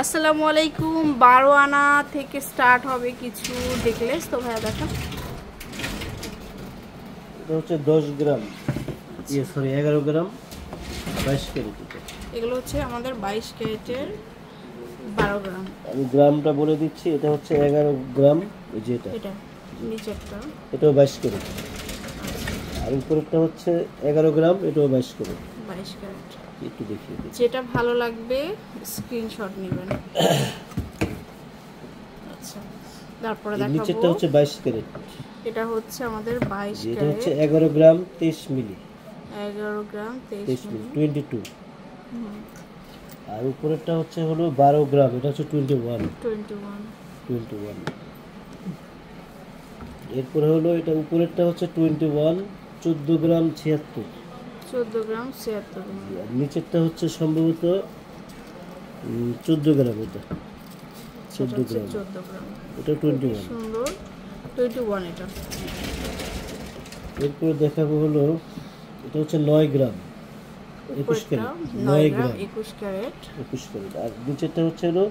আসসালামু আলাইকুম। 12 আনা থেকে স্টার্ট হবে কিছু নেকলেস। তো ভাইয়া দেখা, এটা হচ্ছে 10 গ্রাম, সরি 11 গ্রাম 22 ক্যারেট। এগুলো হচ্ছে আমাদের 22 ক্যারেটের 12 গ্রাম। আমি গ্রামটা বলে দিচ্ছি, এটা হচ্ছে 11 গ্রাম, এই যে এটা নিচেরটা, এটাও 22 ক্যারেট। আর উপরেরটা হচ্ছে 11 গ্রাম, এটাও 22 ক্যারেট। 22 ক্যারেট। একটু দেখিয়ে দিই, যেটা ভালো লাগবে স্ক্রিনশট নেবেন। আচ্ছা, তারপরে দেখাবো নিচেরটা হচ্ছে 22 ক্যারেট। এটা হচ্ছে আমাদের 22 ক্যারেট, এটা হচ্ছে 11 গ্রাম 23 মিলি। 11 গ্রাম 23 মিলি 22। আর উপরেরটা হচ্ছে হলো 12 গ্রাম, এটা হচ্ছে 21। এরপরে হলো এটা উপরেরটা হচ্ছে 21, 14 গ্রাম 76। 14 গ্রাম 76 মিলি। আর নিচেরটা হচ্ছে সম্ভবত 14 গ্রাম, এটা 14 গ্রাম, 14 গ্রাম, এটা 21। সুন্দর 21 এটা। এরপরে দেখাবো হলো এটা হচ্ছে 9 গ্রাম 21 ক্যারেট। 9 গ্রাম 21 ক্যারেট। আর নিচেরটা হচ্ছে হলো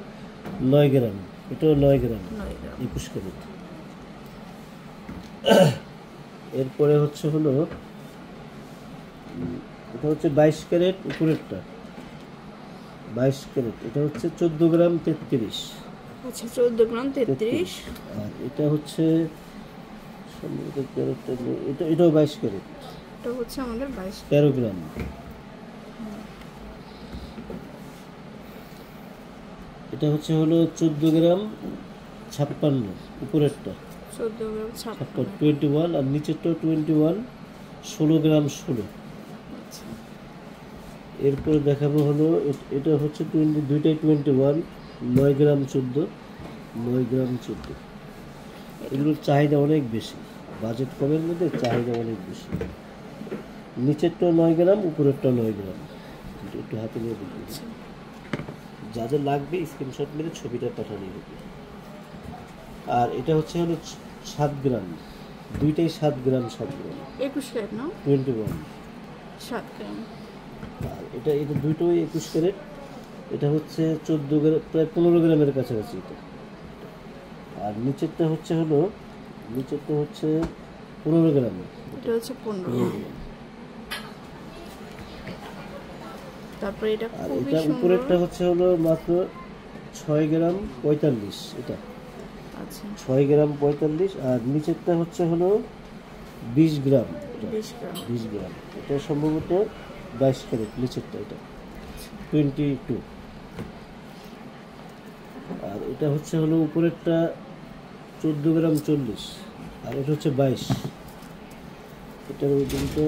9 গ্রাম, এটাও 9 গ্রাম 21 ক্যারেট। এরপরে হচ্ছে হলো এটা হচ্ছে 22 ক্যারেট, উপরেরটা 22 ক্যারেট, এটা হচ্ছে 14 গ্রাম 33। আচ্ছা, 14 গ্রাম 33। আর এটা হচ্ছে এটাও 22 ক্যারেট, এটা হচ্ছে আমাদের 13 গ্রাম। এটা হচ্ছে হলো 14 গ্রাম 56, উপরেরটা 14 গ্রাম 56। 21, আর নিচেরটাও 21, 16 গ্রাম 16। এরপরে দেখাবো হলো এটা হচ্ছে দুইটাই 21, 9 গ্রাম 14, 9 গ্রাম 14। এগুলোর চাহিদা অনেক বেশি, বাজেট কমের মধ্যে চাহিদা অনেক বেশি। নিচেরটাও 9 গ্রাম, উপরেরটাও 9 গ্রাম। একটু হাতে নিয়ে দেখি, যাদের লাগবে স্ক্রিনশট মেরে ছবিটা পাঠানো হবে। আর এটা হচ্ছে হলো 7 গ্রাম, দুইটাই 7 গ্রাম 7 গ্রাম 21 ক্যারেট না, 21। 7 গ্রাম। আর এটা দুইটাই 21 ক্যারেট, এটা হচ্ছে 14 গ্রাম, প্রায় 15 গ্রামের কাছাকাছি এটা। আর নিচেরটা হচ্ছে 15 গ্রাম, এটা হচ্ছে 15। তারপরে এটা আর খুবই এটা সুন্দর। উপরেরটা হচ্ছে হলো মাত্র 6 গ্রাম 45, এটা আচ্ছা 6 গ্রাম 45। আর নিচেরটা হচ্ছে হলো 20 গ্রাম, 20 গ্রাম, এটা সম্ভবত 22 ক্যারেট। নিচেরটা এটা 22। আর এটা হচ্ছে হলো উপরেরটা 14 গ্রাম 40, আর এটা হচ্ছে 22। এটার ওজনটা,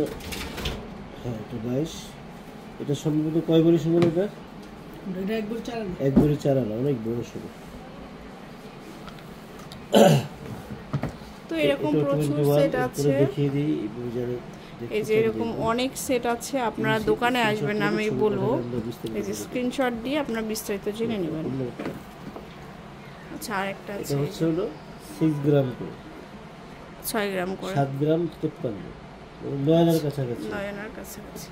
হ্যাঁ এটা 22। এটা সম্ভবত কয় ভরি সমান? এটা এক ভরি 4 আনা, অনেক বড় সড়ো। তো এরকম প্রচুর সেট আছে, দেখিয়ে দিই। এই যে এরকম অনেক সেট আছে। আপনারা দোকানে আসবেন, আমি বলবো এই যে স্ক্রিনশট দিয়ে আপনারা বিস্তারিত জেনে নেবেন। আচ্ছা, আরেকটা আছে, এটা হচ্ছে হলো 6 গ্রাম করে, 6 গ্রাম করে, 7 গ্রাম 53, 9 আনার কাছাকাছি। 9 আনার কাছাকাছি।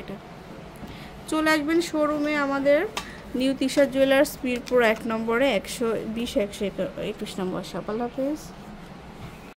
এটা চলে আসবেন শোরুমে আমাদের নিউ তিশা জুয়েলার্স, মিরপুর 1 নম্বরে 120 121 নম্বর শপ। আল্লাহ হাফেজ।